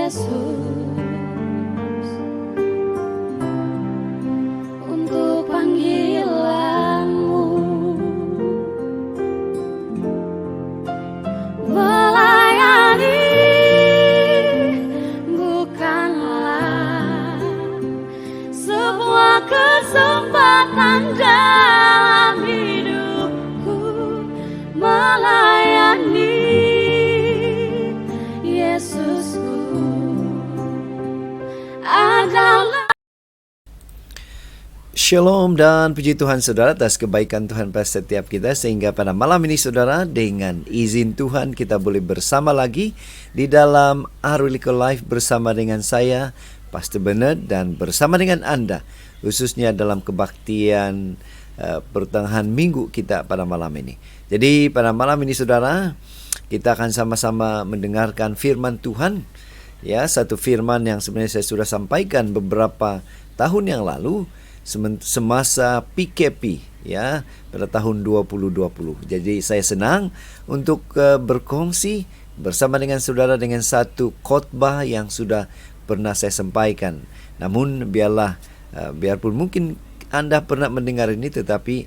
Yesus, untuk panggilanmu melayani bukanlah sebuah kesempatan dalam hidupku. Melayani Yesusku adalah. Shalom dan puji Tuhan saudara atas kebaikan Tuhan pada setiap kita, sehingga pada malam ini saudara dengan izin Tuhan kita boleh bersama lagi di dalam Aruliko Live bersama dengan saya Pastor Bernard dan bersama dengan Anda, khususnya dalam kebaktian pertengahan minggu kita pada malam ini. Jadi pada malam ini saudara, kita akan sama-sama mendengarkan firman Tuhan. Ya, satu firman yang sebenarnya saya sudah sampaikan beberapa tahun yang lalu semasa PKP ya, pada tahun 2020. Jadi saya senang untuk berkongsi bersama dengan saudara dengan satu khotbah yang sudah pernah saya sampaikan. Namun biarpun mungkin Anda pernah mendengar ini, tetapi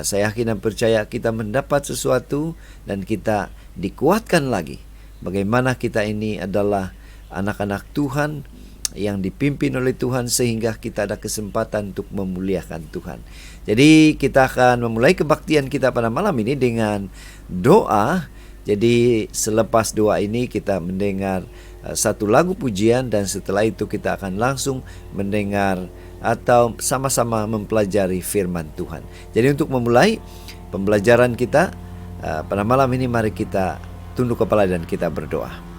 saya yakin dan percaya kita mendapat sesuatu dan kita dikuatkan lagi. Bagaimana kita ini adalah anak-anak Tuhan yang dipimpin oleh Tuhan, sehingga kita ada kesempatan untuk memuliakan Tuhan. Jadi kita akan memulai kebaktian kita pada malam ini dengan doa. Jadi selepas doa ini kita mendengar satu lagu pujian, dan setelah itu kita akan langsung mendengar atau sama-sama mempelajari firman Tuhan. Jadi untuk memulai pembelajaran kita pada malam ini, mari kita tunduk kepala dan kita berdoa.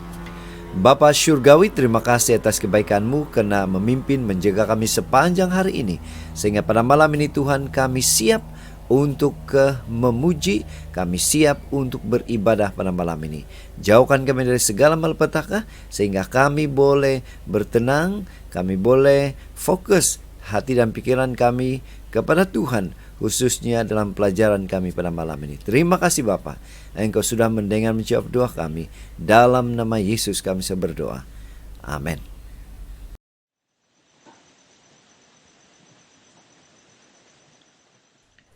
Bapa Syurgawi, terima kasih atas kebaikan-Mu karena memimpin menjaga kami sepanjang hari ini, sehingga pada malam ini Tuhan kami siap untuk memuji, kami siap untuk beribadah pada malam ini. Jauhkan kami dari segala malapetaka, sehingga kami boleh bertenang, kami boleh fokus hati dan pikiran kami kepada Tuhan, khususnya dalam pelajaran kami pada malam ini. Terima kasih Bapa, Engkau sudah mendengar menjawab doa kami. Dalam nama Yesus kami berdoa. Amin.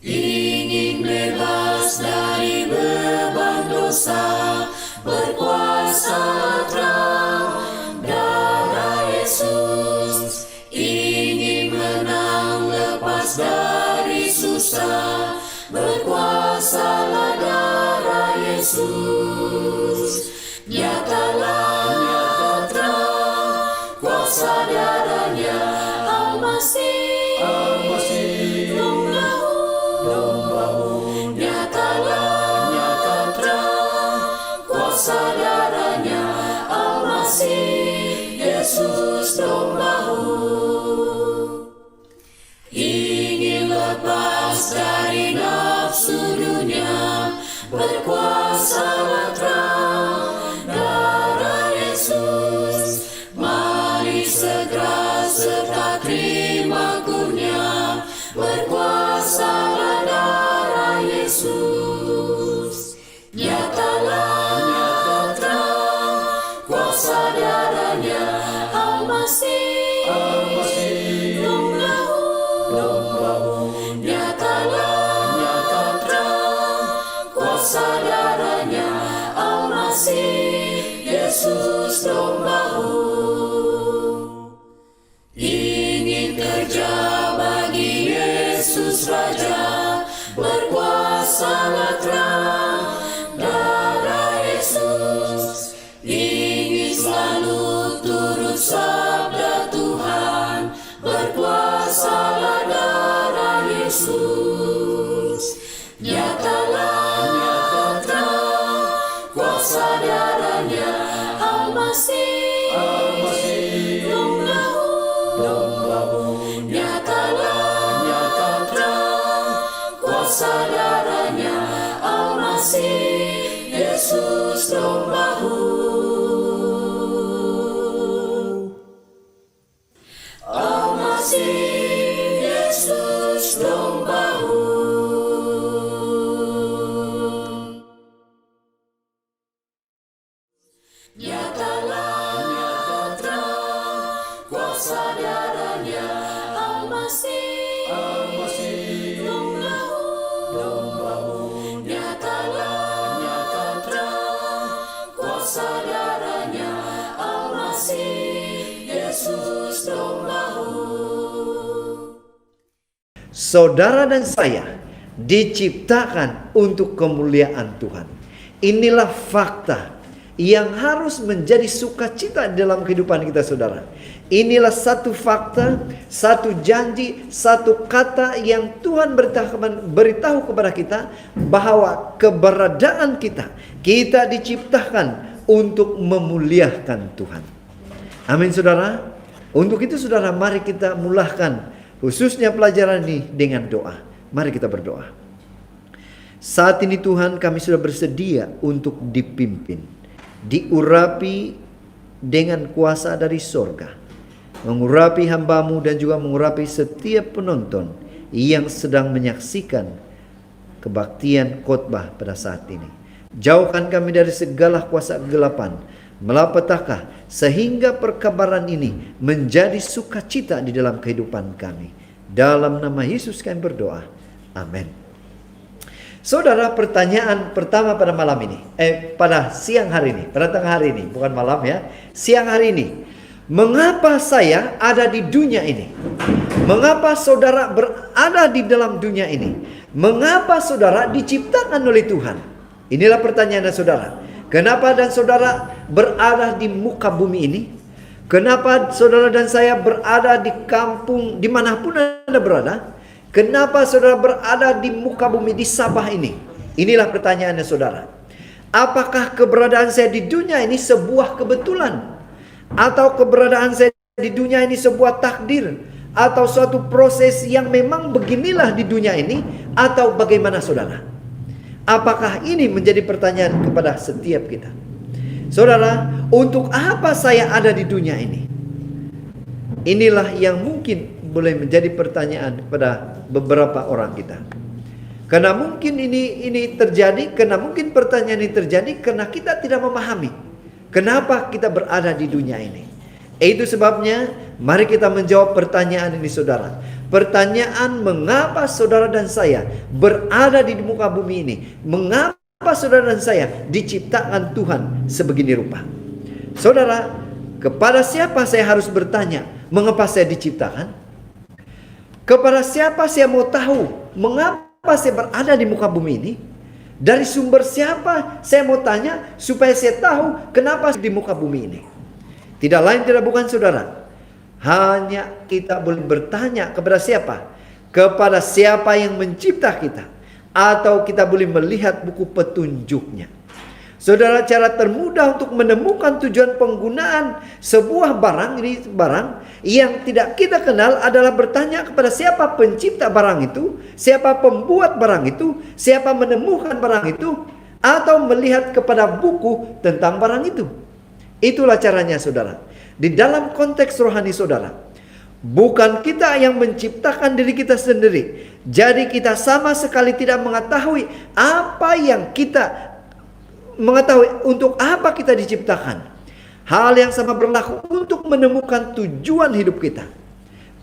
Ingin bebas dari beban dosa, berkuasa terang darah Yesus. Ingin menang lepas dari susah, berkuasalah darah Yesus. Nyatalah terang kuasa darahnya, Al-Masih nyata terang kuasa darahnya, Al-Masih Yesus dombahu. Ingin lepas dari nafsu dunia, berkuasalah terang darah Yesus. Mari segera serta terima kurnia, berkuasalah darah Yesus. Nyatalah terang kuasa darahnya, Al-Masih dombahu. Nyata terang kuasa darahnya, Al-Masih Yesus dombahu. Ingin kerja bagi Yesus Raja, berkuasalah terang darah Yesus. Ingin selalu turut sabda Tuhan, berkuasalah darah Yesus. Nyatalah terang kuasa darahnya, Al-Masih dombahu. Nyata terang kuasa darahnya, Al-Masih Yesus dombahu. Al-Masih Yesus dombahu. Nyatalah Al-Masih, domba-Mu, nyata terang kuasa darahnya. Al-Masih, Yesus domba-Mu. Saudara dan saya diciptakan untuk kemuliaan Tuhan. Inilah fakta yang harus menjadi sukacita dalam kehidupan kita, saudara. Inilah satu fakta, satu janji, satu kata yang Tuhan beritahu kepada kita bahwa keberadaan kita diciptakan untuk memuliakan Tuhan. Amin, saudara. Untuk itu, saudara, mari kita mulahkan khususnya pelajaran ini dengan doa. Mari kita berdoa. Saat ini Tuhan, kami sudah bersedia untuk dipimpin, diurapi dengan kuasa dari sorga, mengurapi hamba-Mu dan juga mengurapi setiap penonton yang sedang menyaksikan kebaktian khotbah pada saat ini. Jauhkan kami dari segala kuasa kegelapan, malapetaka, sehingga perkabaran ini menjadi sukacita di dalam kehidupan kami. Dalam nama Yesus kami berdoa. Amin. Saudara, pertanyaan pertama pada malam ini, pada siang hari ini, pada tengah hari ini, bukan malam ya, siang hari ini. Mengapa saya ada di dunia ini? Mengapa saudara berada di dalam dunia ini? Mengapa saudara diciptakan oleh Tuhan? Inilah pertanyaan saudara. Kenapa dan saudara berada di muka bumi ini? Kenapa saudara dan saya berada di kampung, dimanapun Anda berada? Kenapa saudara berada di muka bumi di Sabah ini? Inilah pertanyaannya saudara. Apakah keberadaan saya di dunia ini sebuah kebetulan? Atau keberadaan saya di dunia ini sebuah takdir? Atau suatu proses yang memang beginilah di dunia ini? Atau bagaimana saudara? Apakah ini menjadi pertanyaan kepada setiap kita? Saudara, untuk apa saya ada di dunia ini? Inilah yang mungkin boleh menjadi pertanyaan kepada beberapa orang kita. Karena mungkin ini terjadi, karena mungkin pertanyaan ini terjadi karena kita tidak memahami kenapa kita berada di dunia ini. Itu sebabnya mari kita menjawab pertanyaan ini saudara. Pertanyaan mengapa saudara dan saya berada di muka bumi ini. Mengapa saudara dan saya diciptakan Tuhan sebegini rupa. Saudara, kepada siapa saya harus bertanya mengapa saya diciptakan? Kepada siapa saya mau tahu mengapa saya berada di muka bumi ini? Dari sumber siapa saya mau tanya supaya saya tahu kenapa di muka bumi ini? Tidak lain tidak bukan saudara. Hanya kita boleh bertanya kepada siapa? Kepada siapa yang mencipta kita. Atau kita boleh melihat buku petunjuknya. Saudara, cara termudah untuk menemukan tujuan penggunaan sebuah barang, ini barang yang tidak kita kenal adalah bertanya kepada siapa pencipta barang itu, siapa pembuat barang itu, siapa menemukan barang itu, atau melihat kepada buku tentang barang itu. Itulah caranya saudara. Di dalam konteks rohani saudara, bukan kita yang menciptakan diri kita sendiri. Jadi kita sama sekali tidak mengetahui apa yang kita mengetahui untuk apa kita diciptakan. Hal yang sama berlaku untuk menemukan tujuan hidup kita.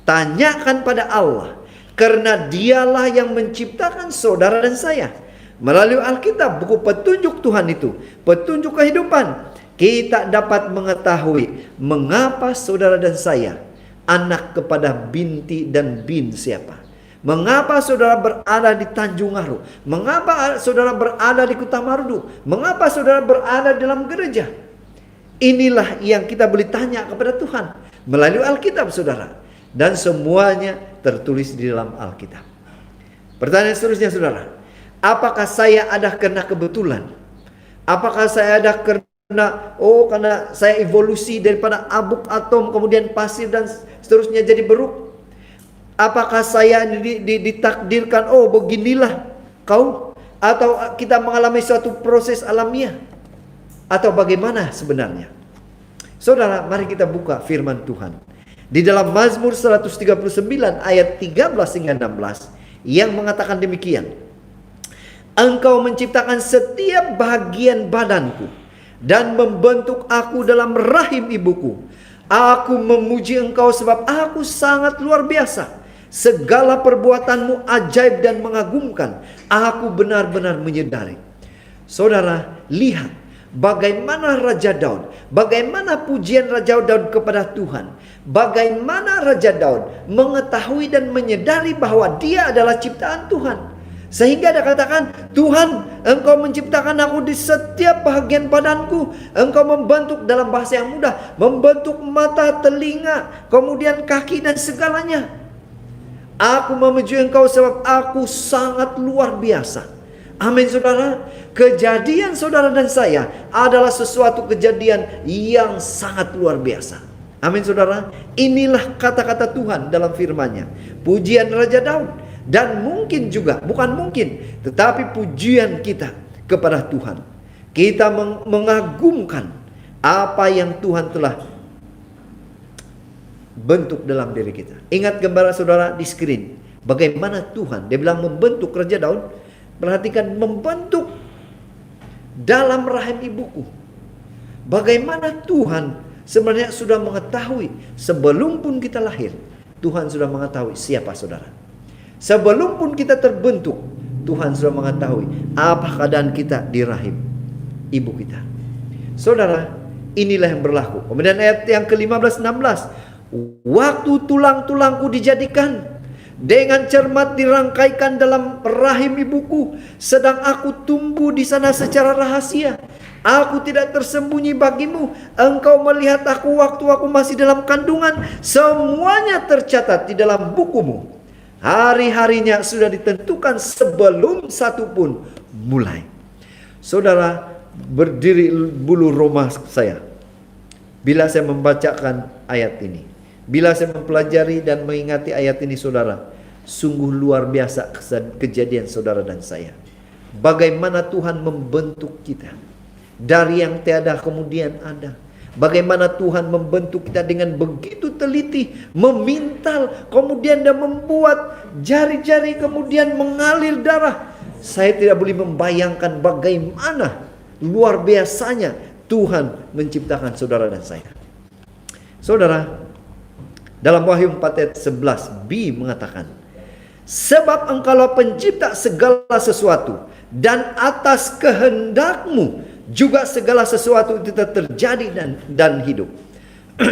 Tanyakan pada Allah, karena dialah yang menciptakan saudara dan saya. Melalui Alkitab, buku petunjuk Tuhan itu, petunjuk kehidupan, kita dapat mengetahui mengapa saudara dan saya anak kepada binti dan bin siapa. Mengapa saudara berada di Tanjung Aru? Mengapa saudara berada di Kutamarudu? Mengapa saudara berada dalam gereja? Inilah yang kita boleh tanya kepada Tuhan melalui Alkitab saudara. Dan semuanya tertulis di dalam Alkitab. Pertanyaan seterusnya saudara. Apakah saya ada karena kebetulan? Apakah saya ada karena saya evolusi daripada abuk atom kemudian pasir dan seterusnya jadi beruk? Apakah saya ditakdirkan beginilah kau? Atau kita mengalami suatu proses alamiah? Atau bagaimana sebenarnya? Saudara, mari kita buka firman Tuhan. Di dalam Mazmur 139 ayat 13 hingga 16 yang mengatakan demikian. Engkau menciptakan setiap bahagian badanku dan membentuk aku dalam rahim ibuku. Aku memuji engkau sebab aku sangat luar biasa. Segala perbuatanmu ajaib dan mengagumkan. Aku benar-benar menyadari. Saudara, lihat bagaimana Raja Daud, bagaimana pujian Raja Daud kepada Tuhan. Bagaimana Raja Daud mengetahui dan menyadari bahwa dia adalah ciptaan Tuhan. Sehingga dia katakan, Tuhan, Engkau menciptakan aku di setiap bahagian badanku. Engkau membentuk, dalam bahasa yang mudah, membentuk mata, telinga, kemudian kaki dan segalanya. Aku memuji Engkau sebab aku sangat luar biasa. Amin, saudara. Kejadian saudara dan saya adalah sesuatu kejadian yang sangat luar biasa. Amin, saudara. Inilah kata-kata Tuhan dalam firman-Nya. Pujian Raja Daud. Dan mungkin juga, bukan mungkin, tetapi pujian kita kepada Tuhan. Kita mengagumkan apa yang Tuhan telah bentuk dalam diri kita. Ingat gambaran saudara di screen. Bagaimana Tuhan, dia bilang membentuk Raja Daud. Perhatikan, membentuk dalam rahim ibuku. Bagaimana Tuhan sebenarnya sudah mengetahui sebelum pun kita lahir. Tuhan sudah mengetahui siapa saudara. Sebelum pun kita terbentuk, Tuhan sudah mengetahui apa keadaan kita di rahim ibu kita. Saudara, inilah yang berlaku. Kemudian ayat yang ke-15-16. Waktu tulang-tulangku dijadikan, dengan cermat dirangkaikan dalam rahim ibuku, sedang aku tumbuh di sana secara rahasia. Aku tidak tersembunyi bagimu. Engkau melihat aku waktu aku masih dalam kandungan. Semuanya tercatat di dalam bukumu. Hari-harinya sudah ditentukan sebelum satu pun mulai. Saudara, berdiri bulu roma saya bila saya membacakan ayat ini. Bila saya mempelajari dan mengingati ayat ini, saudara, sungguh luar biasa kejadian saudara dan saya. Bagaimana Tuhan membentuk kita dari yang tiada kemudian ada. Bagaimana Tuhan membentuk kita dengan begitu teliti, memintal, kemudian dia membuat jari-jari kemudian mengalir darah. Saya tidak boleh membayangkan bagaimana luar biasanya Tuhan menciptakan saudara dan saya. Saudara, dalam Wahyu 4 ayat 11b mengatakan, sebab Engkaulah pencipta segala sesuatu, dan atas kehendakmu juga segala sesuatu itu terjadi dan hidup.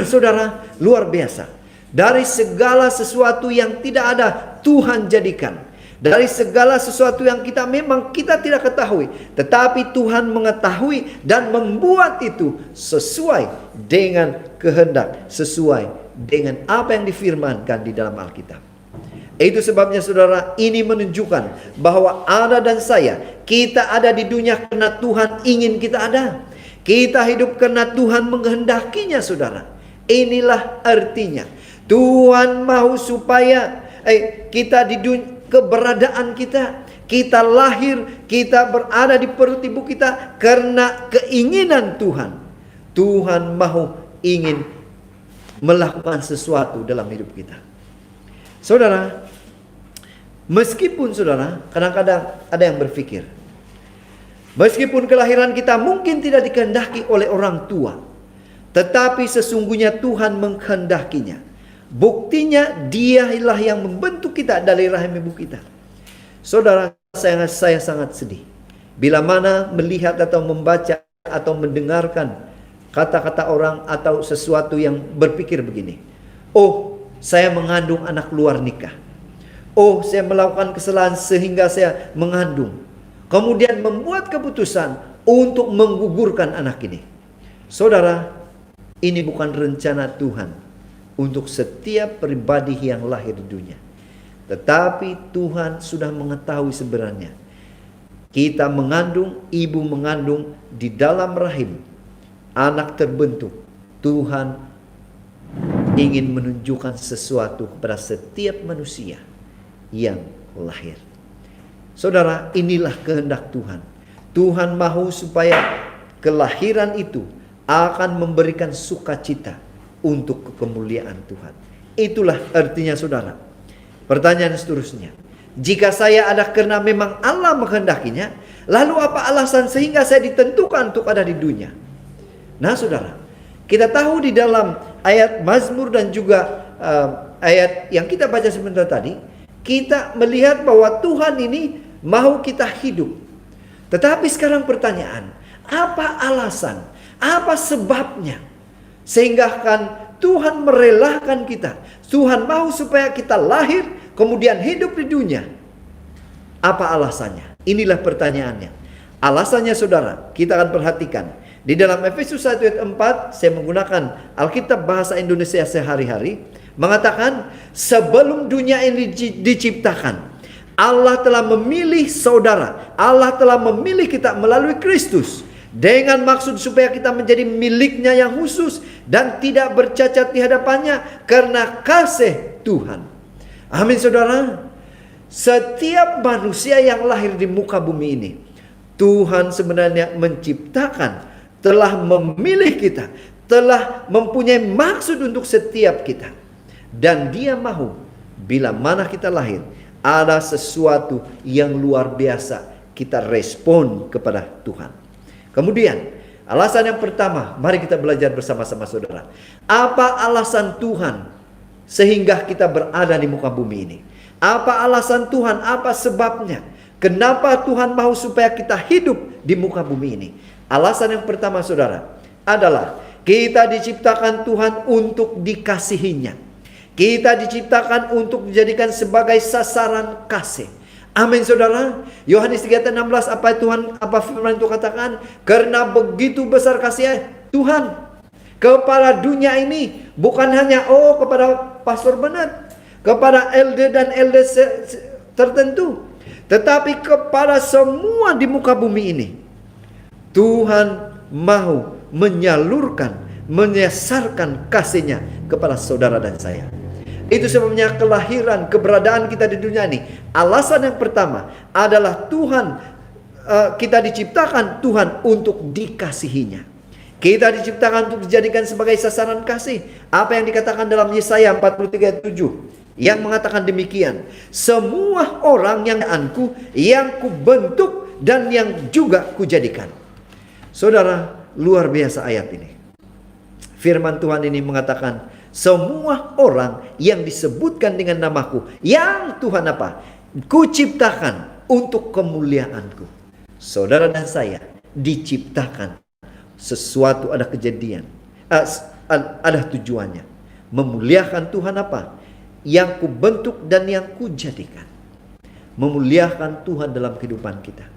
Saudara, luar biasa. Dari segala sesuatu yang tidak ada, Tuhan jadikan. Dari segala sesuatu yang kita tidak ketahui, tetapi Tuhan mengetahui dan membuat itu sesuai dengan kehendak, sesuai dengan apa yang difirmankan di dalam Alkitab. Itu sebabnya saudara, ini menunjukkan bahwa Anda dan saya, kita ada di dunia karena Tuhan ingin kita ada. Kita hidup karena Tuhan menghendakinya, saudara. Inilah artinya. Tuhan mau supaya kita di dunia, keberadaan kita lahir, kita berada di perut ibu kita karena keinginan Tuhan. Tuhan ingin melakukan sesuatu dalam hidup kita. Saudara, meskipun saudara, kadang-kadang ada yang berpikir, meskipun kelahiran kita mungkin tidak dikehendaki oleh orang tua, tetapi sesungguhnya Tuhan menghendakinya. Buktinya dialah yang membentuk kita dari rahim ibu kita. Saudara, saya sangat sedih bila mana melihat atau membaca atau mendengarkan kata-kata orang atau sesuatu yang berpikir begini. Oh, saya mengandung anak luar nikah. Oh, saya melakukan kesalahan sehingga saya mengandung. Kemudian membuat keputusan untuk menggugurkan anak ini. Saudara, ini bukan rencana Tuhan untuk setiap pribadi yang lahir di dunia. Tetapi Tuhan sudah mengetahui sebenarnya. Kita mengandung, ibu mengandung di dalam rahim. Anak terbentuk. Tuhan ingin menunjukkan sesuatu kepada setiap manusia yang lahir. Saudara, inilah kehendak Tuhan. Tuhan mahu supaya kelahiran itu akan memberikan sukacita untuk kemuliaan Tuhan. Itulah artinya, saudara. Pertanyaan seterusnya, jika saya ada karena memang Allah menghendakinya, lalu apa alasan sehingga saya ditentukan untuk ada di dunia? Nah, saudara, kita tahu di dalam ayat Mazmur dan juga ayat yang kita baca sebentar tadi, kita melihat bahwa Tuhan ini mau kita hidup. Tetapi sekarang pertanyaan, apa alasan? Apa sebabnya? Sehingga kan Tuhan merelakan kita. Tuhan mau supaya kita lahir, kemudian hidup di dunia. Apa alasannya? Inilah pertanyaannya. Alasannya saudara, kita akan perhatikan. Di dalam Efesus 1 ayat 4, saya menggunakan Alkitab bahasa Indonesia sehari-hari, mengatakan sebelum dunia ini diciptakan, Allah telah memilih saudara. Allah telah memilih kita melalui Kristus, dengan maksud supaya kita menjadi miliknya yang khusus dan tidak bercacat di hadapannya karena kasih Tuhan. Amin saudara. Setiap manusia yang lahir di muka bumi ini, Tuhan sebenarnya menciptakan, telah memilih kita, telah mempunyai maksud untuk setiap kita. Dan Dia mau bila mana kita lahir, ada sesuatu yang luar biasa, kita respon kepada Tuhan. Kemudian alasan yang pertama, mari kita belajar bersama-sama saudara. Apa alasan Tuhan sehingga kita berada di muka bumi ini? Apa alasan Tuhan? Apa sebabnya? Kenapa Tuhan mau supaya kita hidup di muka bumi ini? Alasan yang pertama saudara adalah kita diciptakan Tuhan untuk dikasihinya. Kita diciptakan untuk dijadikan sebagai sasaran kasih. Amin saudara. Yohanes 3:16, apa firman itu katakan? Karena begitu besar kasih Tuhan kepada dunia ini, bukan hanya kepada Pastor Bernard, kepada elder dan elder tertentu, tetapi kepada semua di muka bumi ini. Tuhan mau menyalurkan, menyasarkan kasih-Nya kepada saudara dan saya. Itu sebabnya kelahiran, keberadaan kita di dunia ini. Alasan yang pertama adalah Tuhan, kita diciptakan Tuhan untuk dikasihinya. Kita diciptakan untuk dijadikan sebagai sasaran kasih. Apa yang dikatakan dalam Yesaya 43:7 yang mengatakan demikian, semua orang yang kubentuk dan yang juga kujadikan. Saudara, luar biasa ayat ini. Firman Tuhan ini mengatakan, semua orang yang disebutkan dengan namaku, yang Tuhan apa? Kuciptakan untuk kemuliaanku. Saudara dan saya diciptakan, sesuatu ada kejadian, ada tujuannya. Memuliakan Tuhan apa? Yang kubentuk dan yang kujadikan. Memuliakan Tuhan dalam kehidupan kita.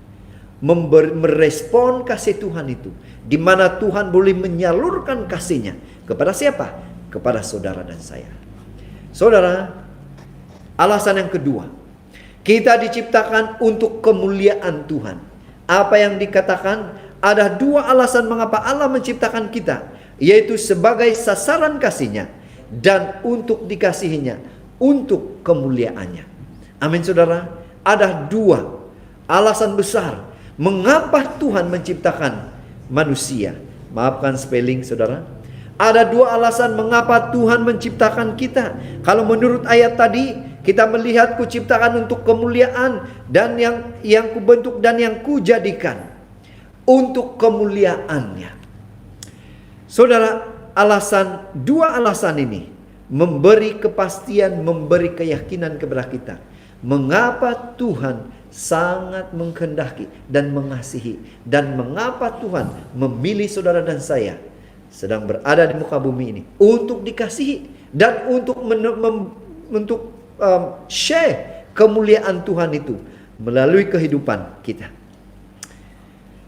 Merespon kasih Tuhan itu, di mana Tuhan boleh menyalurkan kasih-Nya kepada siapa? Kepada saudara dan saya. Saudara, alasan yang kedua, kita diciptakan untuk kemuliaan Tuhan. Apa yang dikatakan? Ada dua alasan mengapa Allah menciptakan kita, yaitu sebagai sasaran kasih-Nya dan untuk dikasihinya, untuk kemuliaannya. Amin saudara. Ada dua alasan besar mengapa Tuhan menciptakan manusia. Maafkan spelling saudara. Ada dua alasan mengapa Tuhan menciptakan kita. Kalau menurut ayat tadi, kita melihat kuciptakan untuk kemuliaan, dan yang kubentuk dan yang kujadikan untuk kemuliaannya. Saudara, dua alasan ini memberi kepastian, memberi keyakinan kepada kita. Mengapa Tuhan sangat menghendaki dan mengasihi, dan mengapa Tuhan memilih saudara dan saya sedang berada di muka bumi ini untuk dikasihi dan untuk share kemuliaan Tuhan itu melalui kehidupan kita.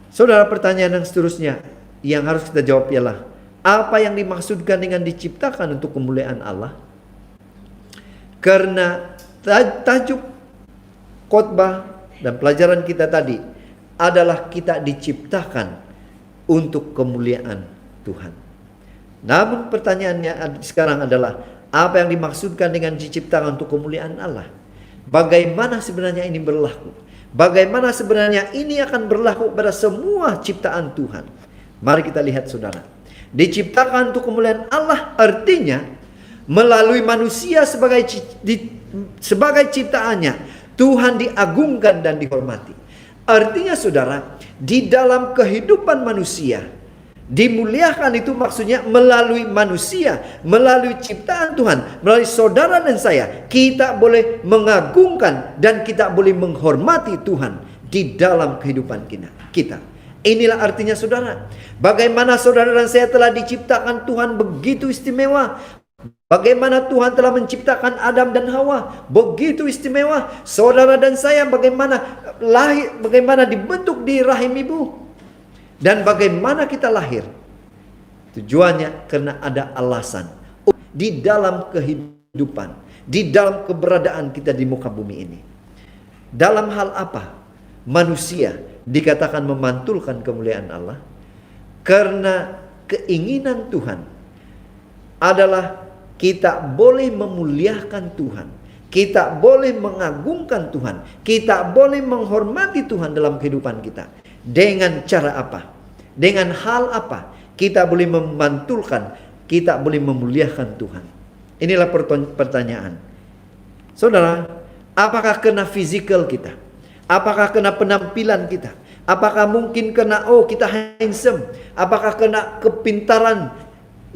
Saudara, pertanyaan yang seterusnya yang harus kita jawab ialah, apa yang dimaksudkan dengan diciptakan untuk kemuliaan Allah? Karena tajuk khotbah dan pelajaran kita tadi adalah kita diciptakan untuk kemuliaan Tuhan. Namun pertanyaannya sekarang adalah, apa yang dimaksudkan dengan diciptakan untuk kemuliaan Allah? Bagaimana sebenarnya ini berlaku? Bagaimana sebenarnya ini akan berlaku pada semua ciptaan Tuhan? Mari kita lihat saudara. Diciptakan untuk kemuliaan Allah artinya melalui manusia sebagai ciptaannya, Tuhan diagungkan dan dihormati. Artinya saudara, di dalam kehidupan manusia, Dimuliakan itu maksudnya melalui manusia, melalui ciptaan Tuhan, melalui saudara dan saya. Kita boleh mengagungkan dan kita boleh menghormati Tuhan di dalam kehidupan kita. Inilah artinya saudara. Bagaimana saudara dan saya telah diciptakan Tuhan begitu istimewa. Bagaimana Tuhan telah menciptakan Adam dan Hawa begitu istimewa. Saudara dan saya bagaimana lahir, bagaimana dibentuk di rahim ibu. Dan bagaimana kita lahir? Tujuannya karena ada alasan. Di dalam kehidupan, di dalam keberadaan kita di muka bumi ini. Dalam hal apa? Manusia dikatakan memantulkan kemuliaan Allah. Karena keinginan Tuhan adalah kita boleh memuliakan Tuhan. Kita boleh mengagungkan Tuhan. Kita boleh menghormati Tuhan dalam kehidupan kita. Dengan cara apa? Dengan hal apa? Kita boleh memantulkan, kita boleh memuliakan Tuhan. Inilah pertanyaan. Saudara, apakah kena fisikal kita? Apakah kena penampilan kita? Apakah mungkin kena kita handsome? Apakah kena kepintaran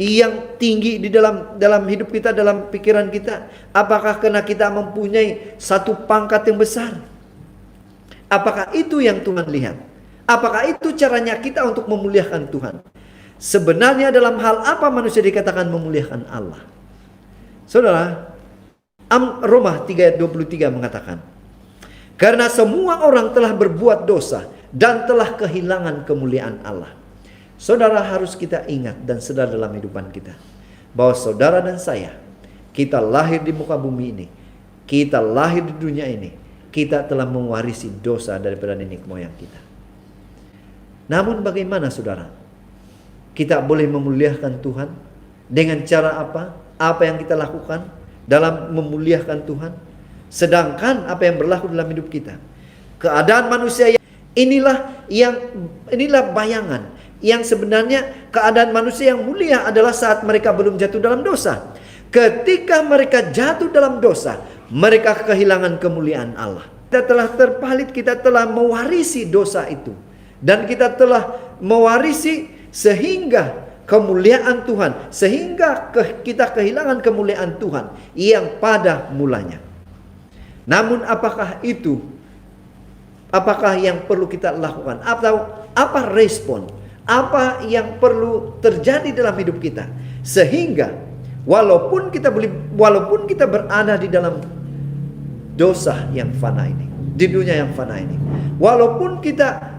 yang tinggi di dalam hidup kita, dalam pikiran kita? Apakah kena kita mempunyai satu pangkat yang besar? Apakah itu yang Tuhan lihat? Apakah itu caranya kita untuk memuliakan Tuhan? Sebenarnya dalam hal apa manusia dikatakan memuliakan Allah? Saudara, Roma 3 ayat 23 mengatakan, karena semua orang telah berbuat dosa dan telah kehilangan kemuliaan Allah. Saudara, harus kita ingat dan sadar dalam kehidupan kita bahwa saudara dan saya, kita lahir di muka bumi ini, kita lahir di dunia ini, kita telah mewarisi dosa daripada nenek moyang kita. Namun bagaimana saudara? Kita boleh memuliakan Tuhan dengan cara apa? Apa yang kita lakukan dalam memuliakan Tuhan? Sedangkan apa yang berlaku dalam hidup kita? Keadaan manusia inilah bayangan yang sebenarnya keadaan manusia yang mulia adalah saat mereka belum jatuh dalam dosa. Ketika mereka jatuh dalam dosa, mereka kehilangan kemuliaan Allah. Kita telah terpalit, kita telah mewarisi dosa itu. Dan kita telah mewarisi sehingga kemuliaan Tuhan, sehingga kita kehilangan kemuliaan Tuhan yang pada mulanya. Namun apakah yang perlu kita lakukan? Atau apa respon? Apa yang perlu terjadi dalam hidup kita? Sehingga walaupun kita berada di dalam dosa yang fana ini, di dunia yang fana ini, walaupun kita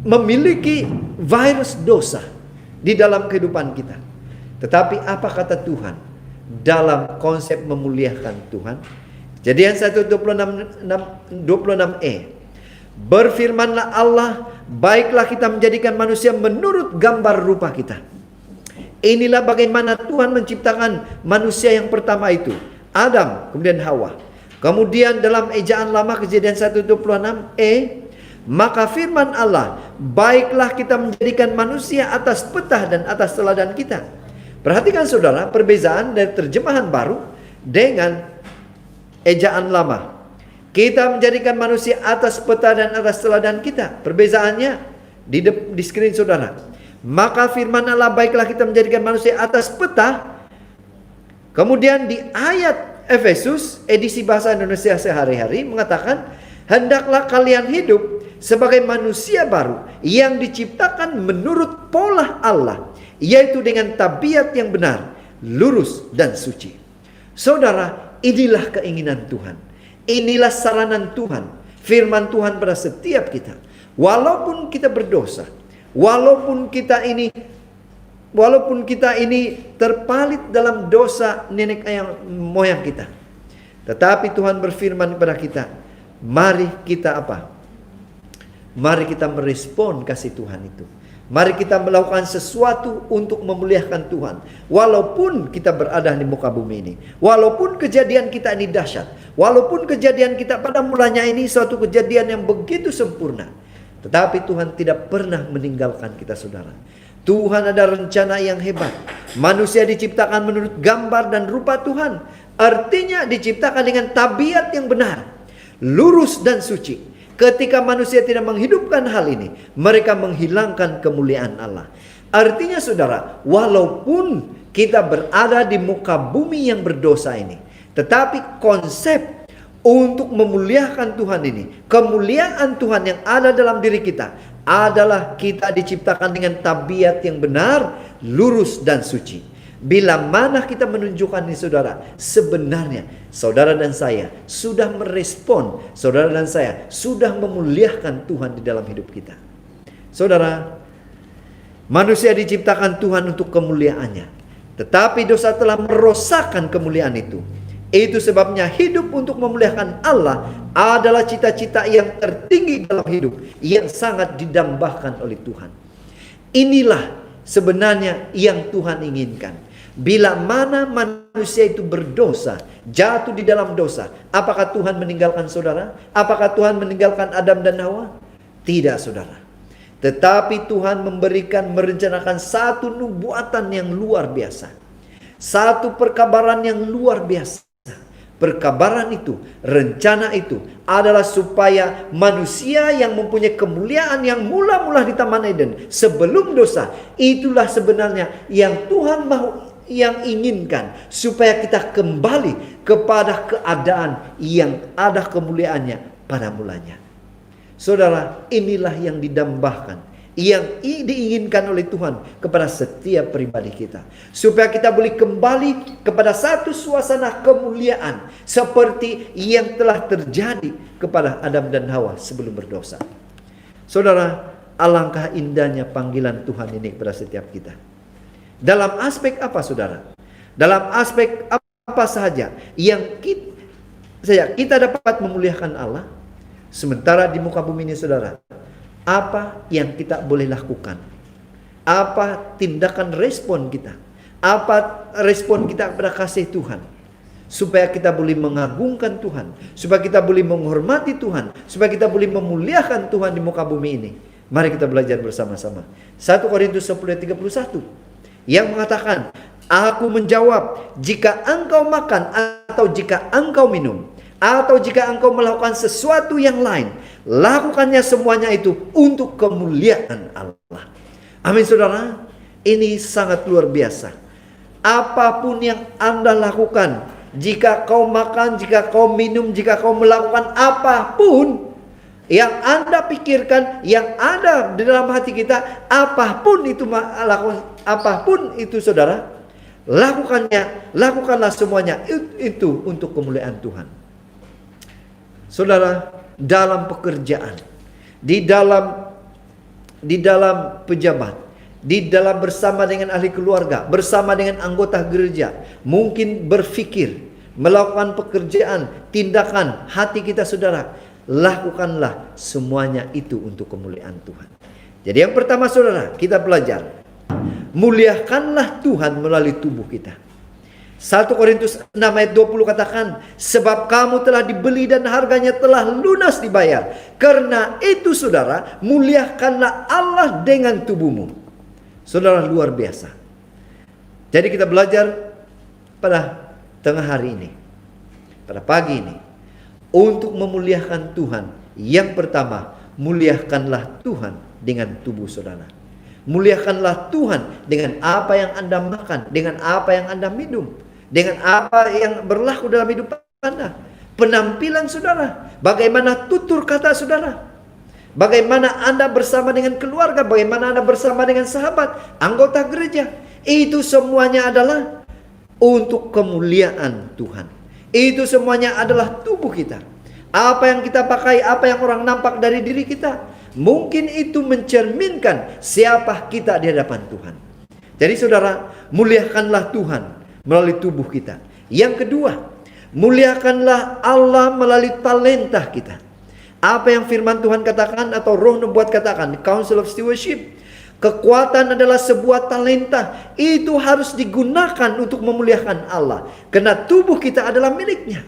memiliki virus dosa di dalam kehidupan kita, tetapi apa kata Tuhan dalam konsep memuliakan Tuhan? Kejadian 1:26e, berfirmanlah Allah, baiklah kita menjadikan manusia menurut gambar rupa kita. Inilah bagaimana Tuhan menciptakan manusia yang pertama itu, Adam, kemudian Hawa. Kemudian dalam ejaan lama Kejadian 1:26e, maka firman Allah, baiklah kita menjadikan manusia atas peta dan atas teladan kita. Perhatikan saudara, perbezaan dari terjemahan baru dengan ejaan lama. Kita menjadikan manusia atas peta dan atas teladan kita. Perbezaannya di screen saudara. Maka firman Allah, baiklah kita menjadikan manusia atas peta. Kemudian di ayat Efesus, edisi bahasa Indonesia sehari-hari, mengatakan, hendaklah kalian hidup sebagai manusia baru yang diciptakan menurut pola Allah, yaitu dengan tabiat yang benar, lurus dan suci. Saudara, inilah keinginan Tuhan. Inilah saranan Tuhan, firman Tuhan pada setiap kita. Walaupun kita berdosa, walaupun kita ini terpalit dalam dosa nenek moyang kita, tetapi Tuhan berfirman kepada kita, mari kita apa? Mari kita merespon kasih Tuhan itu. Mari kita melakukan sesuatu untuk memuliakan Tuhan. Walaupun kita berada di muka bumi ini. Walaupun kejadian kita ini dahsyat. Walaupun kejadian kita pada mulanya ini suatu kejadian yang begitu sempurna. Tetapi Tuhan tidak pernah meninggalkan kita saudara. Tuhan ada rencana yang hebat. Manusia diciptakan menurut gambar dan rupa Tuhan. Artinya diciptakan dengan tabiat yang benar, lurus dan suci. Ketika manusia tidak menghidupkan hal ini, mereka menghilangkan kemuliaan Allah. Artinya saudara, walaupun kita berada di muka bumi yang berdosa ini, tetapi konsep untuk memuliakan Tuhan ini, kemuliaan Tuhan yang ada dalam diri kita adalah kita diciptakan dengan tabiat yang benar, lurus dan suci. Bila mana kita menunjukkan ini saudara, sebenarnya saudara dan saya sudah merespon, saudara dan saya sudah memuliakan Tuhan di dalam hidup kita. Saudara, manusia diciptakan Tuhan untuk kemuliaannya, tetapi dosa telah merosakkan kemuliaan itu. Itu sebabnya hidup untuk memuliakan Allah adalah cita-cita yang tertinggi dalam hidup, yang sangat didambakan oleh Tuhan. Inilah sebenarnya yang Tuhan inginkan. Bila mana manusia itu berdosa, jatuh di dalam dosa, apakah Tuhan meninggalkan saudara? Apakah Tuhan meninggalkan Adam dan Hawa? Tidak saudara. Tetapi Tuhan merencanakan satu nubuatan yang luar biasa. Satu perkabaran yang luar biasa. Perkabaran itu, rencana itu adalah supaya manusia yang mempunyai kemuliaan yang mula-mula di Taman Eden sebelum dosa, itulah sebenarnya yang Tuhan mau, yang inginkan, supaya kita kembali kepada keadaan yang ada kemuliaannya pada mulanya. Saudara, inilah yang didambakan, yang diinginkan oleh Tuhan kepada setiap pribadi kita, supaya kita boleh kembali kepada satu suasana kemuliaan seperti yang telah terjadi kepada Adam dan Hawa sebelum berdosa. Saudara, alangkah indahnya panggilan Tuhan ini kepada setiap kita. Dalam aspek apa saudara? Dalam aspek apa saja yang kita dapat memuliakan Allah, sementara di muka bumi ini saudara, apa yang kita boleh lakukan? Apa tindakan respon kita? Apa respon kita kepada kasih Tuhan? Supaya kita boleh mengagungkan Tuhan, supaya kita boleh menghormati Tuhan, supaya kita boleh memuliakan Tuhan di muka bumi ini. Mari kita belajar bersama-sama. 1 Korintus 10:31 yang mengatakan, aku menjawab, jika engkau makan atau jika engkau minum, atau jika engkau melakukan sesuatu yang lain, lakukannya semuanya itu untuk kemuliaan Allah. Amin saudara. Ini sangat luar biasa. Apapun yang Anda lakukan, jika kau makan, jika kau minum, jika kau melakukan apapun yang Anda pikirkan, yang ada di dalam hati kita, apapun itu saudara, lakukanlah semuanya itu untuk kemuliaan Tuhan. Saudara, dalam pekerjaan, di dalam pejabat, di dalam bersama dengan ahli keluarga, bersama dengan anggota gereja, mungkin berpikir, melakukan pekerjaan, tindakan hati kita saudara, lakukanlah semuanya itu untuk kemuliaan Tuhan. Jadi yang pertama saudara, kita belajar, muliakanlah Tuhan melalui tubuh kita. 1 Korintus 6 ayat 20 katakan, sebab kamu telah dibeli dan harganya telah lunas dibayar. Karena itu saudara, muliakanlah Allah dengan tubuhmu. Saudara, luar biasa. Jadi kita belajar pada tengah hari ini, pada pagi ini, untuk memuliakan Tuhan. Yang pertama, muliakanlah Tuhan dengan tubuh saudara. Muliakanlah Tuhan dengan apa yang Anda makan, dengan apa yang Anda minum, dengan apa yang berlaku dalam hidup Anda. Penampilan saudara, bagaimana tutur kata saudara, bagaimana Anda bersama dengan keluarga, bagaimana Anda bersama dengan sahabat, anggota gereja. Itu semuanya adalah untuk kemuliaan Tuhan. Itu semuanya adalah tubuh kita. Apa yang kita pakai, apa yang orang nampak dari diri kita, mungkin itu mencerminkan siapa kita di hadapan Tuhan. Jadi saudara, muliakanlah Tuhan melalui tubuh kita. Yang kedua, muliakanlah Allah melalui talenta kita. Apa yang firman Tuhan katakan atau roh nubuat katakan, Council of Stewardship, kekuatan adalah sebuah talenta. Itu harus digunakan untuk memuliakan Allah, karena tubuh kita adalah miliknya.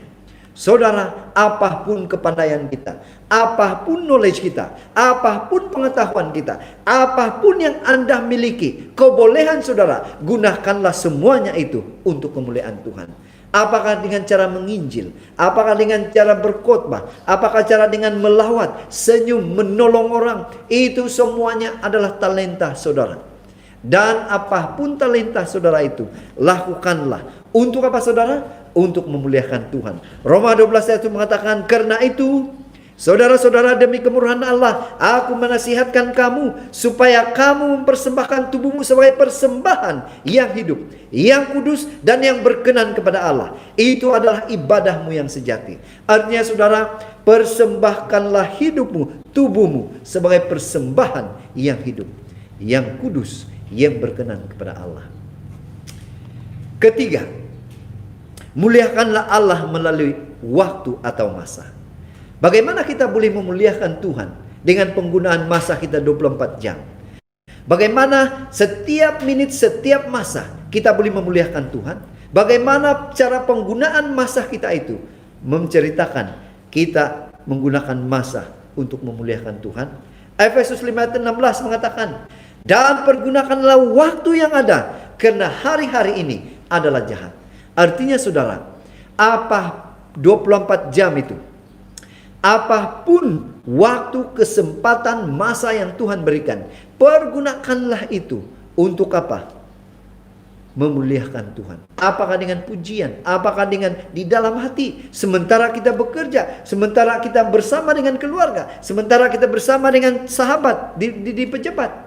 Saudara, apapun kepandaian kita, apapun knowledge kita, apapun pengetahuan kita, apapun yang Anda miliki, kebolehan saudara, gunakanlah semuanya itu untuk kemuliaan Tuhan. Apakah dengan cara menginjil? Apakah dengan cara berkhotbah? Apakah cara dengan melawat, senyum, menolong orang? Itu semuanya adalah talenta saudara. Dan apapun talenta saudara itu, lakukanlah. Untuk apa saudara? Untuk memuliakan Tuhan. Roma 12 ayat itu mengatakan, karena itu saudara-saudara, demi kemurahan Allah, aku menasihatkan kamu supaya kamu mempersembahkan tubuhmu sebagai persembahan yang hidup, yang kudus, dan yang berkenan kepada Allah. Itu adalah ibadahmu yang sejati. Artinya saudara, persembahkanlah hidupmu, tubuhmu sebagai persembahan yang hidup, yang kudus, yang berkenan kepada Allah. Ketiga, muliakanlah Allah melalui waktu atau masa. Bagaimana kita boleh memuliakan Tuhan dengan penggunaan masa kita 24 jam? Bagaimana setiap menit, setiap masa kita boleh memuliakan Tuhan? Bagaimana cara penggunaan masa kita itu menceritakan kita menggunakan masa untuk memuliakan Tuhan? Efesus 5 ayat 16 mengatakan, dan pergunakanlah waktu yang ada, karena hari-hari ini adalah jahat. Artinya saudara, apa 24 jam itu? Apapun waktu, kesempatan, masa yang Tuhan berikan, pergunakanlah itu untuk apa? Memuliakan Tuhan. Apakah dengan pujian? Apakah dengan di dalam hati? Sementara kita bekerja, sementara kita bersama dengan keluarga, sementara kita bersama dengan sahabat di pejabat.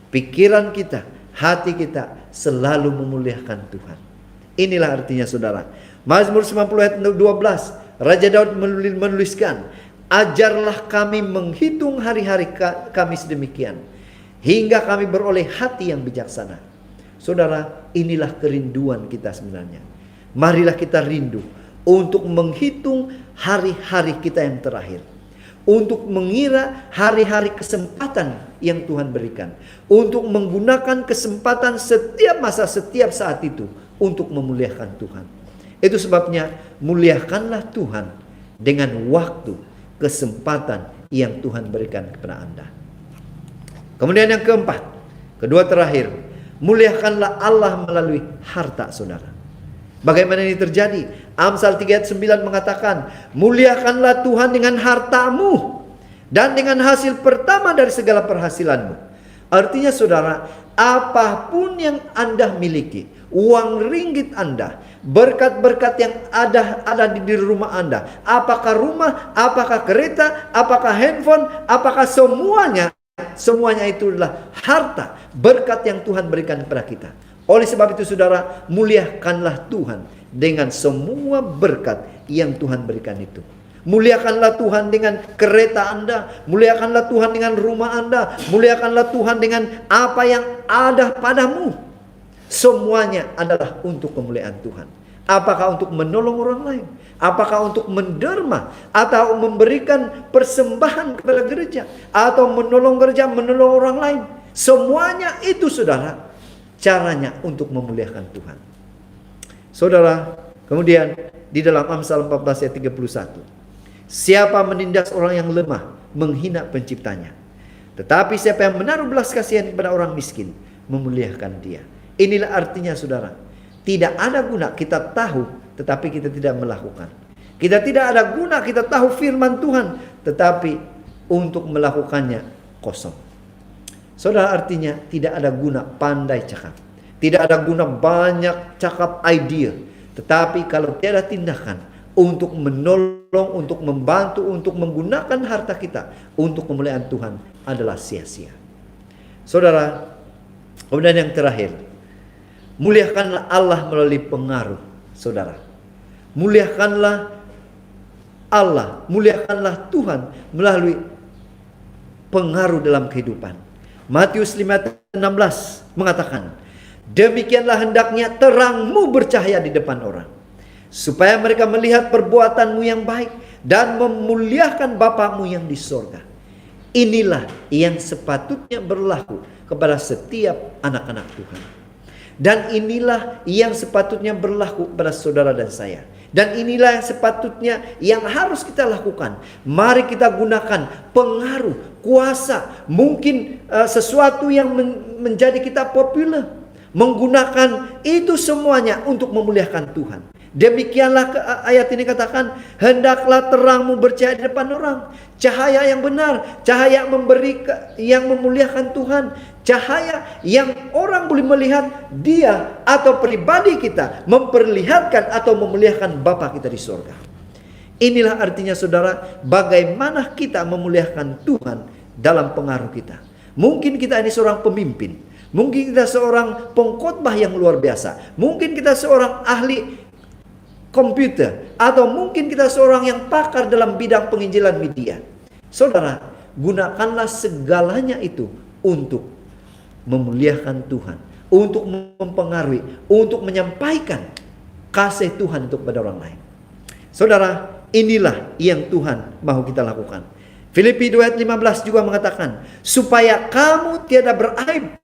Pikiran kita, hati kita selalu memuliakan Tuhan. Inilah artinya saudara. Mazmur 90 ayat 12, Raja Daud menuliskan, ajarlah kami menghitung hari-hari kami sedemikian, hingga kami beroleh hati yang bijaksana. Saudara, inilah kerinduan kita sebenarnya. Marilah kita rindu untuk menghitung hari-hari kita yang terakhir, untuk mengira hari-hari kesempatan yang Tuhan berikan, untuk menggunakan kesempatan setiap masa, setiap saat itu untuk memuliakan Tuhan. Itu sebabnya muliakanlah Tuhan dengan waktu, kesempatan yang Tuhan berikan kepada Anda. Kemudian yang keempat, kedua terakhir, muliakanlah Allah melalui harta saudara. Bagaimana ini terjadi? Amsal 3 ayat 9 mengatakan, muliakanlah Tuhan dengan hartamu dan dengan hasil pertama dari segala perhasilanmu. Artinya saudara, apapun yang Anda miliki, uang ringgit Anda, berkat-berkat yang ada di rumah Anda, apakah rumah, apakah kereta, apakah handphone, apakah semuanya itu adalah harta, berkat yang Tuhan berikan kepada kita. Oleh sebab itu saudara, muliakanlah Tuhan dengan semua berkat yang Tuhan berikan itu. Muliakanlah Tuhan dengan kereta Anda, muliakanlah Tuhan dengan rumah Anda, muliakanlah Tuhan dengan apa yang ada padamu. Semuanya adalah untuk kemuliaan Tuhan. Apakah untuk menolong orang lain? Apakah untuk menderma? Atau memberikan persembahan kepada gereja? Atau menolong gereja, menolong orang lain? Semuanya itu saudara, caranya untuk memuliakan Tuhan. Saudara, kemudian di dalam Amsal 14 ayat 31. Siapa menindas orang yang lemah, menghina penciptanya. Tetapi siapa yang menaruh belas kasihan kepada orang miskin, memuliakan dia. Inilah artinya saudara, tidak ada guna kita tahu tetapi kita tidak melakukan. Kita tidak ada guna kita tahu firman Tuhan tetapi untuk melakukannya kosong. Saudara, artinya tidak ada guna pandai cakap, tidak ada guna banyak cakap idea, tetapi kalau tiada tindakan untuk menolong, untuk membantu, untuk menggunakan harta kita untuk kemuliaan Tuhan adalah sia-sia. Saudara, kemudian yang terakhir, muliakanlah Allah melalui pengaruh saudara. Muliakanlah Allah, muliakanlah Tuhan melalui pengaruh dalam kehidupan. Matius 5:16 mengatakan, demikianlah hendaknya terangmu bercahaya di depan orang, supaya mereka melihat perbuatanmu yang baik dan memuliakan Bapamu yang di sorga. Inilah yang sepatutnya berlaku kepada setiap anak-anak Tuhan. Dan inilah yang sepatutnya berlaku kepada saudara dan saya. Dan inilah yang sepatutnya yang harus kita lakukan. Mari kita gunakan pengaruh, kuasa, mungkin sesuatu yang menjadi kita populer. Menggunakan itu semuanya untuk memuliakan Tuhan. Demikianlah ayat ini katakan, hendaklah terangmu bercahaya di depan orang. Cahaya yang benar, cahaya yang memuliakan Tuhan, cahaya yang orang boleh melihat dia atau pribadi kita memperlihatkan atau memuliakan Bapa kita di surga. Inilah artinya saudara, bagaimana kita memuliakan Tuhan dalam pengaruh kita. Mungkin kita ini seorang pemimpin, mungkin kita seorang pengkhotbah yang luar biasa, mungkin kita seorang ahli komputer, atau mungkin kita seorang yang pakar dalam bidang penginjilan media. Saudara, gunakanlah segalanya itu untuk memuliakan Tuhan, untuk mempengaruhi, untuk menyampaikan kasih Tuhan untuk kepada orang lain. Saudara, inilah yang Tuhan mau kita lakukan. Filipi 2 ayat 15 juga mengatakan, supaya kamu tiada beraib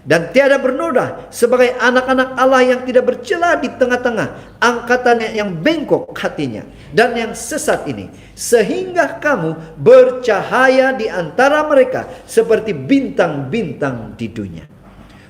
dan tiada bernoda sebagai anak-anak Allah yang tidak bercela di tengah-tengah angkatannya yang bengkok hatinya dan yang sesat ini, sehingga kamu bercahaya di antara mereka seperti bintang-bintang di dunia.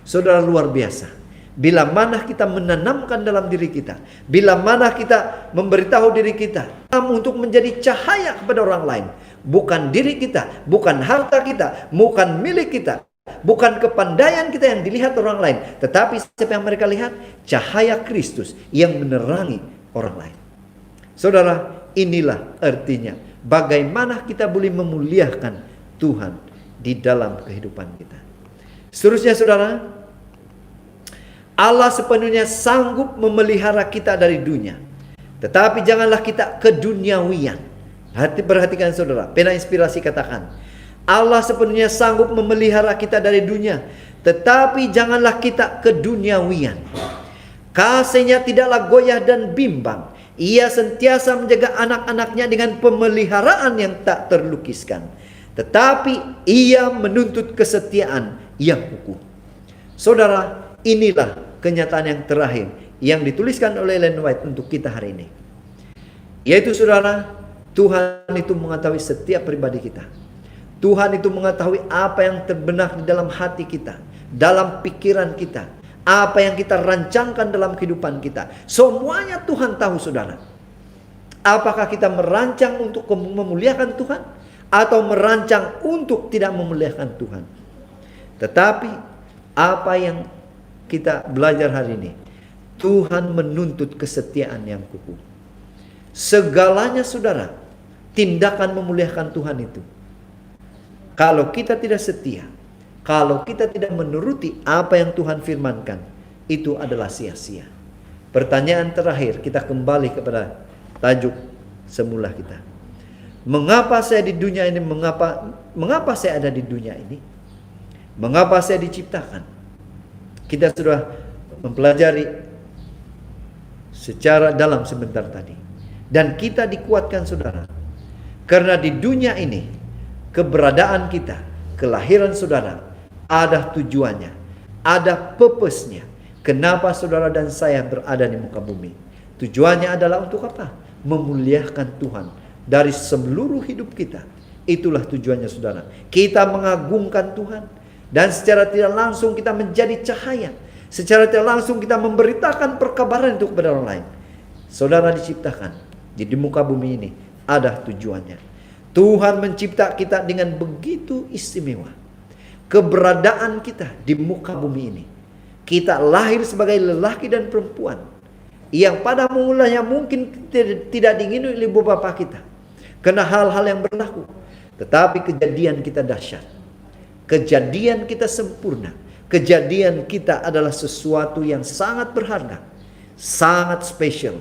Saudara, luar biasa. Bila mana kita menanamkan dalam diri kita, bila mana kita memberitahu diri kita untuk menjadi cahaya kepada orang lain, bukan diri kita, bukan harta kita, bukan milik kita, bukan kepandaian kita yang dilihat orang lain, tetapi siapa yang mereka lihat? Cahaya Kristus yang menerangi orang lain. Saudara, inilah artinya bagaimana kita boleh memuliakan Tuhan di dalam kehidupan kita. Seterusnya saudara, Allah sepenuhnya sanggup memelihara kita dari dunia, tetapi janganlah kita keduniawian. Perhatikan saudara, pena inspirasi katakan, Allah sepenuhnya sanggup memelihara kita dari dunia, tetapi janganlah kita keduniawian. Kasihnya tidaklah goyah dan bimbang. Ia sentiasa menjaga anak-anaknya dengan pemeliharaan yang tak terlukiskan. Tetapi ia menuntut kesetiaan yang kukuh. Saudara, inilah kenyataan yang terakhir yang dituliskan oleh Ellen White untuk kita hari ini. Yaitu saudara, Tuhan itu mengetahui setiap pribadi kita. Tuhan itu mengetahui apa yang terbenak di dalam hati kita, dalam pikiran kita, apa yang kita rancangkan dalam kehidupan kita. Semuanya Tuhan tahu saudara. Apakah kita merancang untuk memuliakan Tuhan atau merancang untuk tidak memuliakan Tuhan? Tetapi apa yang kita belajar hari ini, Tuhan menuntut kesetiaan yang kukuh. Segalanya saudara, tindakan memuliakan Tuhan itu, kalau kita tidak setia, kalau kita tidak menuruti apa yang Tuhan firmankan, itu adalah sia-sia. Pertanyaan terakhir, kita kembali kepada tajuk semula kita. Mengapa saya di dunia ini? Mengapa saya ada di dunia ini? Mengapa saya diciptakan? Kita sudah mempelajari secara dalam sebentar tadi. Dan kita dikuatkan saudara. Karena di dunia ini, keberadaan kita, kelahiran saudara, ada tujuannya, ada purpose-nya. Kenapa saudara dan saya berada di muka bumi? Tujuannya adalah untuk apa? Memuliakan Tuhan dari seluruh hidup kita. Itulah tujuannya saudara. Kita mengagungkan Tuhan. Dan secara tidak langsung kita menjadi cahaya. Secara tidak langsung kita memberitakan perkabaran itu kepada orang lain. Saudara diciptakan di muka bumi ini, ada tujuannya. Tuhan mencipta kita dengan begitu istimewa. Keberadaan kita di muka bumi ini, kita lahir sebagai lelaki dan perempuan yang pada mulanya mungkin tidak diingini oleh ibu bapa kita karena hal-hal yang berlaku. Tetapi kejadian kita dahsyat, kejadian kita sempurna, kejadian kita adalah sesuatu yang sangat berharga, sangat spesial.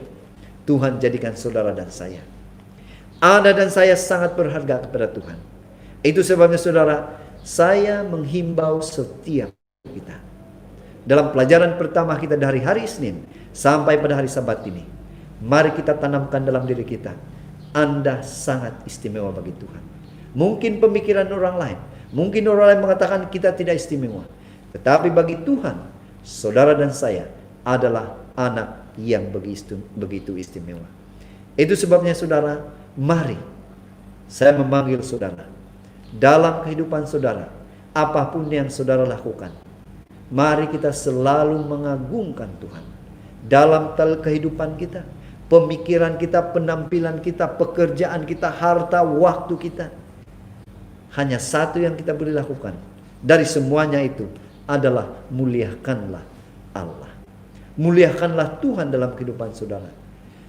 Tuhan jadikan saudara dan saya, Anda dan saya sangat berharga kepada Tuhan. Itu sebabnya saudara, saya menghimbau setiap kita, dalam pelajaran pertama kita dari hari Senin sampai pada hari Sabat ini, mari kita tanamkan dalam diri kita, Anda sangat istimewa bagi Tuhan. Mungkin pemikiran orang lain, mungkin orang lain mengatakan kita tidak istimewa, tetapi bagi Tuhan, saudara dan saya adalah anak yang begitu istimewa. Itu sebabnya saudara, mari saya memanggil saudara, dalam kehidupan saudara, apapun yang saudara lakukan, mari kita selalu mengagungkan Tuhan dalam kehidupan kita, pemikiran kita, penampilan kita, pekerjaan kita, harta, waktu kita. Hanya satu yang kita boleh lakukan dari semuanya itu adalah muliakanlah Allah. Muliakanlah Tuhan dalam kehidupan saudara.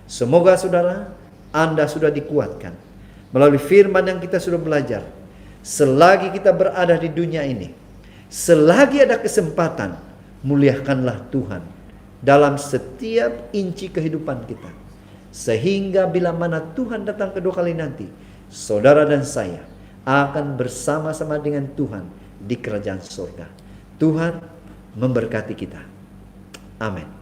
Semoga saudara, Anda sudah dikuatkan melalui firman yang kita sudah belajar. Selagi kita berada di dunia ini, selagi ada kesempatan, muliakanlah Tuhan dalam setiap inci kehidupan kita. Sehingga bila mana Tuhan datang kedua kali nanti, saudara dan saya akan bersama-sama dengan Tuhan di kerajaan surga. Tuhan memberkati kita. Amin.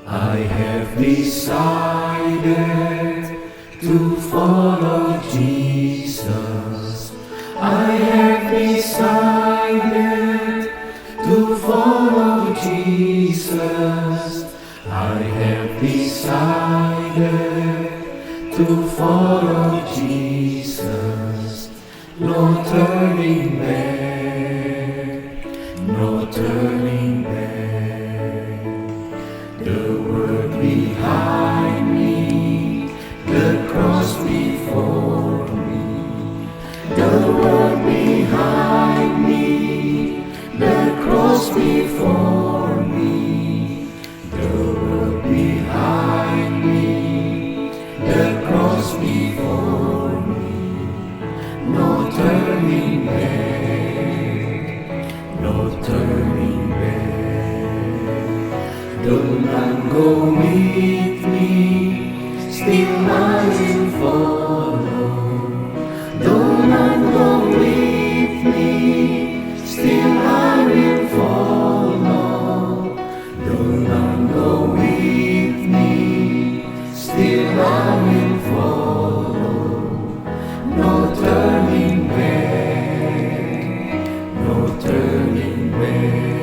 I have decided to follow Jesus. I have decided to follow Jesus. I have decided to follow Jesus. No turning back, no turning back. The world behind me, the cross before me. The world behind me, the cross before me. The world behind me, the cross before me. No turning back, no turning back. Though none go with me, still I will follow. Though none go with me, still I will follow. Though none go with me, still I will follow. No turning back, no turning back.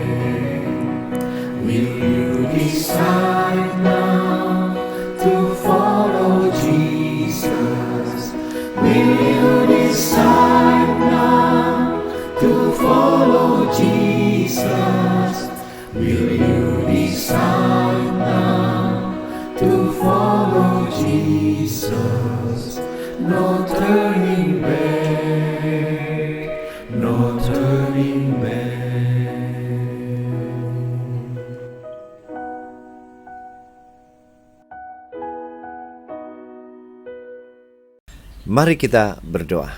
Will you decide now to follow Jesus? Will you decide now to follow Jesus? Will you decide now to follow Jesus? No turning back, no turning back. Mari kita berdoa.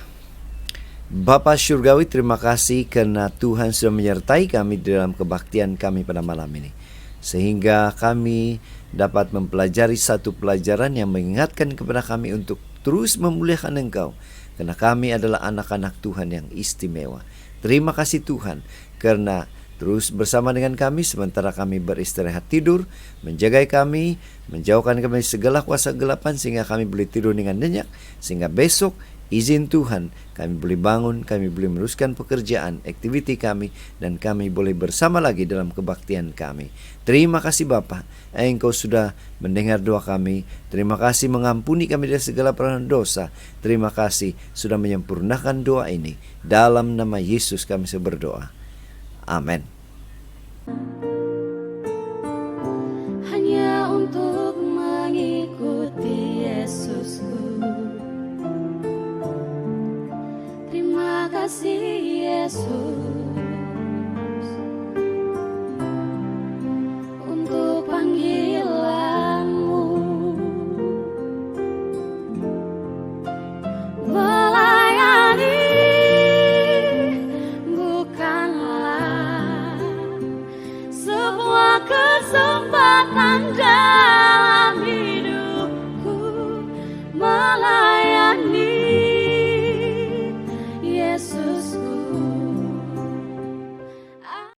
Bapa Surgawi, terima kasih karena Tuhan sudah menyertai kami dalam kebaktian kami pada malam ini. Sehingga kami dapat mempelajari satu pelajaran yang mengingatkan kepada kami untuk terus memuliakan Engkau. Karena kami adalah anak-anak Tuhan yang istimewa. Terima kasih Tuhan karena terus bersama dengan kami sementara kami beristirahat tidur, menjaga kami, menjauhkan kami segala kuasa kegelapan sehingga kami boleh tidur dengan nyenyak, sehingga besok izin Tuhan kami boleh bangun, kami boleh meneruskan pekerjaan, aktiviti kami, dan kami boleh bersama lagi dalam kebaktian kami. Terima kasih Bapa, Engkau sudah mendengar doa kami. Terima kasih mengampuni kami dari segala peranan dosa. Terima kasih sudah menyempurnakan doa ini. Dalam nama Yesus kami berdoa. Amin. Hanya untuk mengikuti Yesusku. Terima kasih Yesus.